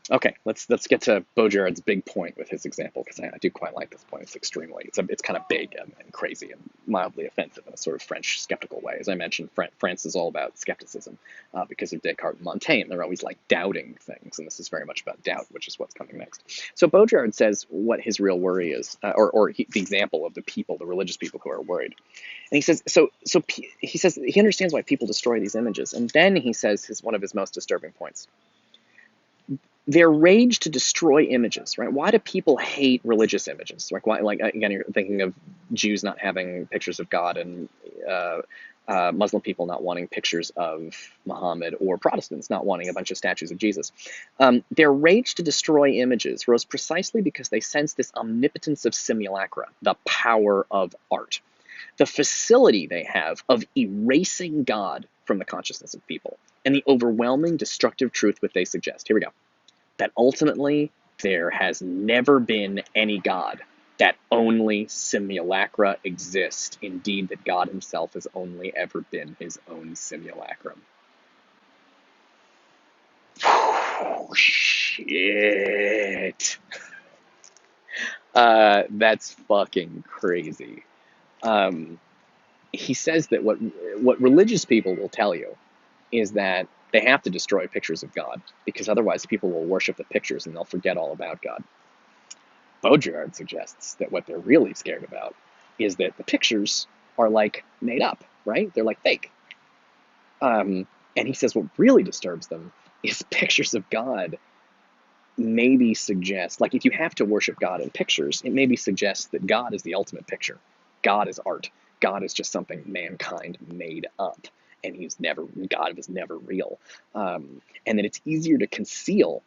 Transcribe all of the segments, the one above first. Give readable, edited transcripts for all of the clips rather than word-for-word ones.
Okay, let's get to Baudrillard's big point with his example, because I do quite like this point. It's kind of big and crazy and mildly offensive in a sort of French skeptical way. As I mentioned, France is all about skepticism because of Descartes and Montaigne. They're always like doubting things, and this is very much about doubt, which is what's coming next. So Baudrillard says what his real worry is, the example of the people, the religious people who are worried. And he says, he says he understands why people destroy these images, and then he says one of his most disturbing points: their rage to destroy images, right? Why do people hate religious images? Like, why? Like, again, you're thinking of Jews not having pictures of God, and Muslim people not wanting pictures of Muhammad, or Protestants not wanting a bunch of statues of Jesus. Their rage to destroy images rose precisely because they sense this omnipotence of simulacra, the power of art, the facility they have of erasing God from the consciousness of people, and the overwhelming destructive truth which they suggest. Here we go: that ultimately there has never been any God, that only simulacra exist. Indeed, that God himself has only ever been his own simulacrum. Shit. That's fucking crazy. Um, he says that what religious people will tell you is that they have to destroy pictures of God, because otherwise people will worship the pictures and they'll forget all about God. Baudrillard suggests that what they're really scared about is that the pictures are like made up, right? They're like fake. And he says what really disturbs them is pictures of God maybe suggest, like, if you have to worship God in pictures, it maybe suggests that God is the ultimate picture. God is art. God is just something mankind made up, and God was never real. And that it's easier to conceal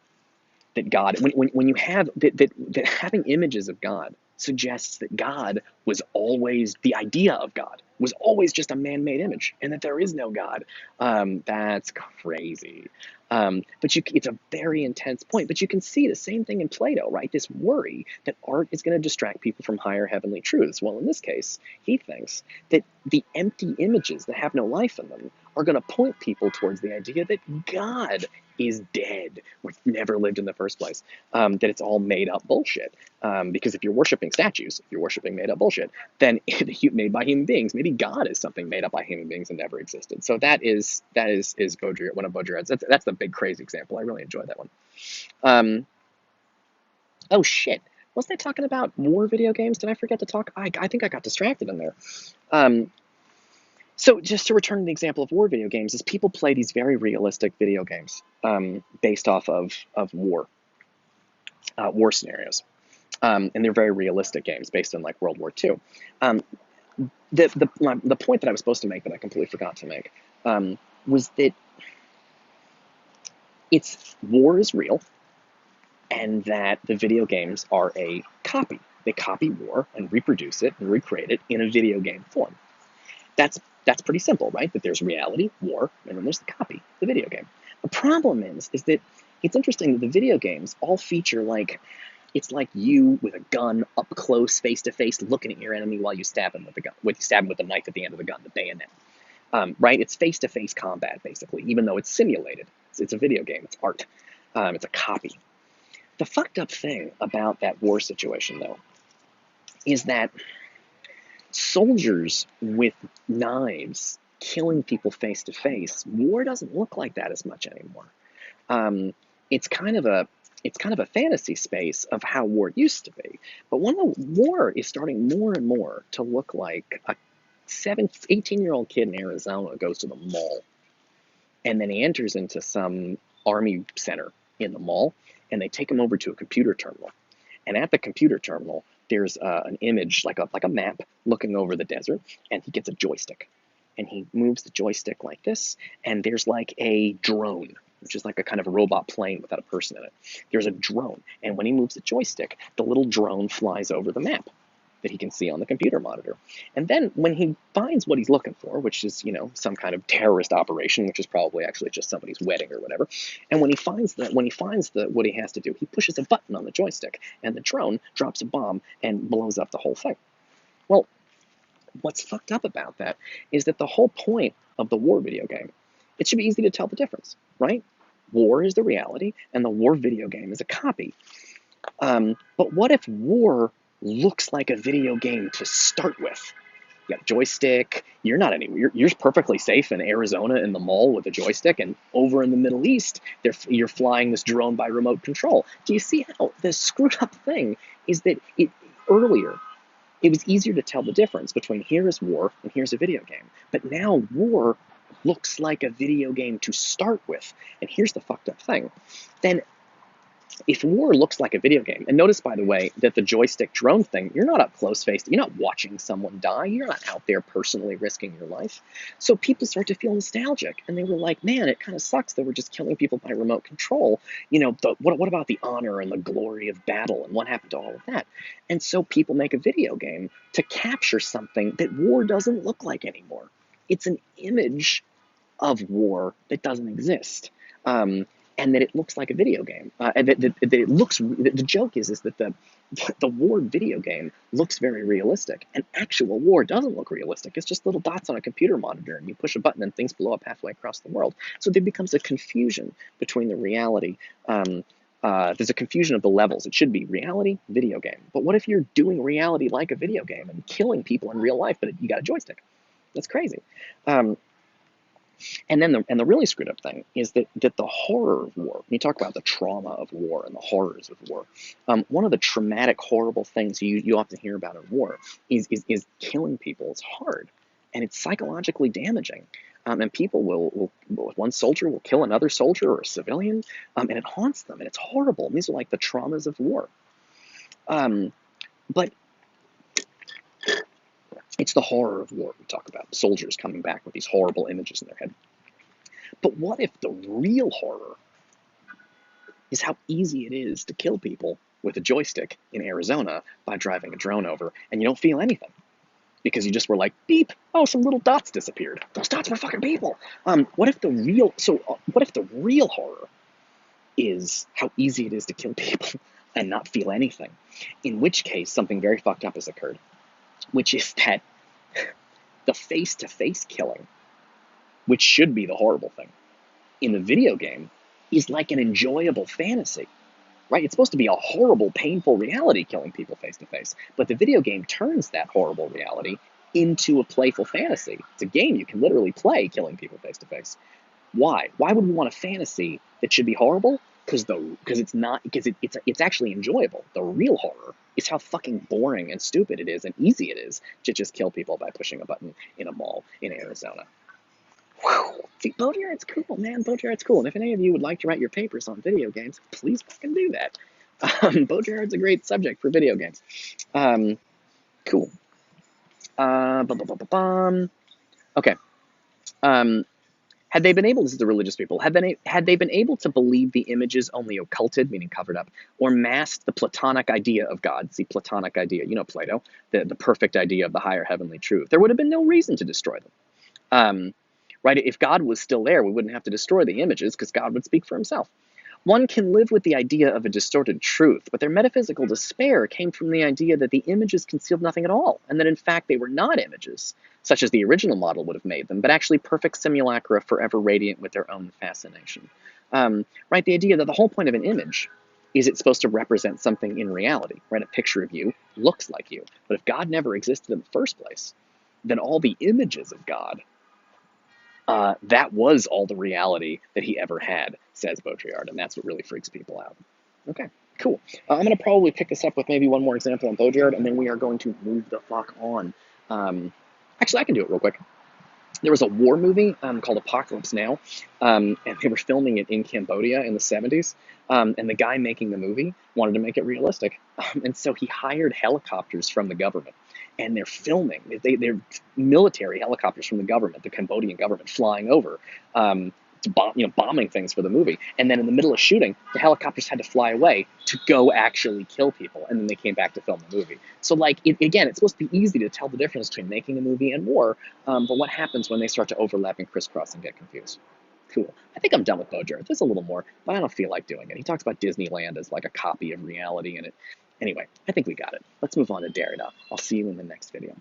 that God, when you have that having images of God suggests that God was always, the idea of God was always just a man-made image, and that there is no God. That's crazy. It's a very intense point. But you can see the same thing in Plato, right? This worry that art is going to distract people from higher heavenly truths. Well, in this case, he thinks that the empty images that have no life in them are going to point people towards the idea that God is dead, or never lived in the first place, that it's all made up bullshit. Because if you're worshiping statues, if you're worshiping made up bullshit, then made by human beings, maybe God is something made up by human beings and never existed. So that is Baudrillard, one of Baudrillard's. That's the big crazy example. I really enjoyed that one. Um, oh shit. Wasn't I talking about war video games? Did I forget to talk? I think I got distracted in there. Um, so just to return to the example of war video games, is people play these very realistic video games based off of war scenarios, and they're very realistic games based on like World War II. Um, the point that I was supposed to make that I completely forgot to make was that war is real, and that the video games are a copy. They copy war and reproduce it and recreate it in a video game form. That's pretty simple, right? That there's reality, war, and then there's the copy, the video game. The problem is that it's interesting that the video games all feature like, it's like you with a gun up close, face to face, looking at your enemy while you stab him with the gun, stab him with the knife at the end of the gun, the bayonet. Right? It's face to face combat basically, even though it's simulated. It's a video game. It's art. It's a copy. The fucked up thing about that war situation, though, is that soldiers with knives killing people face to face, war doesn't look like that as much anymore. It's kind of a fantasy space of how war used to be. But when the war is starting more and more to look like a 18-year-old kid in Arizona goes to the mall, and then he enters into some army center in the mall, and they take him over to a computer terminal. And at the computer terminal, there's an image, like a map, looking over the desert, and he gets a joystick. And he moves the joystick like this, and there's like a drone, which is like a kind of a robot plane without a person in it. There's a drone, and when he moves the joystick, the little drone flies over the map that he can see on the computer monitor. And then when he finds what he's looking for, which is, some kind of terrorist operation, which is probably actually just somebody's wedding or whatever, and when he finds what he has to do, he pushes a button on the joystick, and the drone drops a bomb and blows up the whole thing. Well, what's fucked up about that is that the whole point of the war video game, it should be easy to tell the difference, right? war is the reality, and the war video game is a copy. But what if war looks like a video game to start with? You got a joystick. You're not anywhere. You're perfectly safe in Arizona in the mall with a joystick, and over in the Middle East, you're flying this drone by remote control. Do you see how the screwed up thing is that earlier it was easier to tell the difference between here is war and here's a video game, but now war looks like a video game to start with. And here's the fucked up thing: then if war looks like a video game, and notice, by the way, that the joystick drone thing, you're not up close faced, you're not watching someone die, you're not out there personally risking your life. So people start to feel nostalgic, and they were like, man, it kind of sucks that we're just killing people by remote control. You know, what about the honor and the glory of battle, and what happened to all of that? And so people make a video game to capture something that war doesn't look like anymore. It's an image of war that doesn't exist. And that it looks like a video game. And that it looks. The joke is that the war video game looks very realistic, and actual war doesn't look realistic. It's just little dots on a computer monitor, and you push a button, and things blow up halfway across the world. So there becomes a confusion between the reality. There's a confusion of the levels. It should be reality, video game. But what if you're doing reality like a video game and killing people in real life, but you got a joystick? That's crazy. And then the really screwed up thing is that the horror of war, when you talk about the trauma of war and the horrors of war, one of the traumatic, horrible things you often hear about in war is killing people. It's hard, and it's psychologically damaging. And people will one soldier will kill another soldier or a civilian, and it haunts them, and it's horrible. And these are like the traumas of war. But it's the horror of war we talk about. Soldiers coming back with these horrible images in their head. But what if the real horror is how easy it is to kill people with a joystick in Arizona by driving a drone over, and you don't feel anything? Because you just were like, beep, oh, some little dots disappeared. Those dots were fucking people. What if the real horror is how easy it is to kill people and not feel anything? In which case, something very fucked up has occurred, which is that the face-to-face killing, which should be the horrible thing, in the video game is like an enjoyable fantasy, right? It's supposed to be a horrible, painful reality killing people face-to-face, but the video game turns that horrible reality into a playful fantasy. It's a game you can literally play killing people face-to-face. Why? Why would we want a fantasy that should be horrible? Because it's actually enjoyable. The real horror is how fucking boring and stupid it is and easy it is to just kill people by pushing a button in a mall in Arizona. Whew. See, Baudrillard's cool, man. Baudrillard's cool. And if any of you would like to write your papers on video games, please fucking do that. Baudrillard's a great subject for video games. Cool. Okay. Had they been able, this is the religious people, had they been able to believe the images only occulted, meaning covered up, or masked the Platonic idea of God, see, Platonic idea, you know, Plato, the perfect idea of the higher heavenly truth, there would have been no reason to destroy them. Right? If God was still there, we wouldn't have to destroy the images because God would speak for himself. One can live with the idea of a distorted truth, but their metaphysical despair came from the idea that the images concealed nothing at all, and that in fact they were not images, such as the original model would have made them, but actually perfect simulacra forever radiant with their own fascination. Right? The idea that the whole point of an image is it's supposed to represent something in reality, right? A picture of you looks like you. But if God never existed in the first place, then all the images of God, that was all the reality that he ever had, says Baudrillard, and that's what really freaks people out. Okay, cool. I'm going to probably pick this up with maybe one more example on Baudrillard, and then we are going to move the fuck on. Actually, I can do it real quick. There was a war movie called Apocalypse Now, and they were filming it in Cambodia in the 70s, and the guy making the movie wanted to make it realistic, and so he hired helicopters from the government, and they're filming. They're military helicopters from the government, the Cambodian government, flying over, bombing things for the movie. And then in the middle of shooting, the helicopters had to fly away to go actually kill people, and then they came back to film the movie. So, like, again, it's supposed to be easy to tell the difference between making a movie and war, but what happens when they start to overlap and crisscross and get confused? Cool. I think I'm done with Baudrillard. There's a little more, but I don't feel like doing it. He talks about Disneyland as like a copy of reality, and it. Anyway, I think we got it. Let's move on to Derrida. I'll see you in the next video.